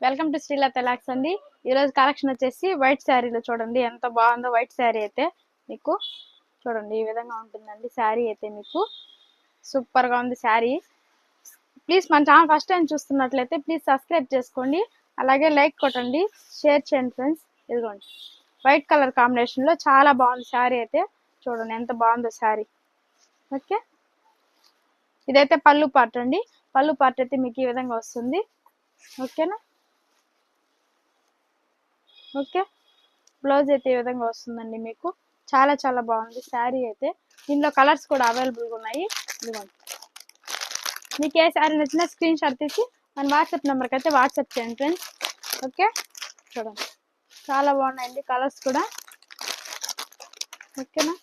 Welcome to Srilatha lakhs అండి. ఈరోజు collection వచ్చేసి వైట్ శారీలో చూడండి ఎంత బాగుందో. వైట్ శారీ అయితే మీకు చూడండి ఈ విధంగా ఉంటుందండి. శారీ అయితే మీకు సూపర్గా ఉంది శారీ. ప్లీజ్ మన ఛానల్ ఫస్ట్ టైం చూస్తున్నట్లయితే ప్లీజ్ సబ్స్క్రైబ్ చేసుకోండి, అలాగే లైక్ కొట్టండి, షేర్ చేయండి ఫ్రెండ్స్. ఇదిగోండి వైట్ కలర్ కాంబినేషన్లో చాలా బాగుంది శారీ అయితే. చూడండి ఎంత బాగుందో శారీ. ఓకే, ఇదైతే పళ్ళు పార్ట్ అండి. పళ్ళు పార్ట్ అయితే మీకు ఈ విధంగా వస్తుంది. ఓకేనా? ఓకే, బ్లౌజ్ అయితే ఈ విధంగా వస్తుందండి మీకు. చాలా చాలా బాగుంది శారీ అయితే. దీనిలో కలర్స్ కూడా అవైలబుల్గా ఉన్నాయి. ఇదిగోండి, మీకు ఏ శారీ నచ్చినా స్క్రీన్ షాట్ తీసి మన వాట్సాప్ నెంబర్కి అయితే వాట్సాప్ చేయండి ఫ్రెండ్స్. ఓకే, చూడండి చాలా బాగున్నాయండి కలర్స్ కూడా. ఓకేనా?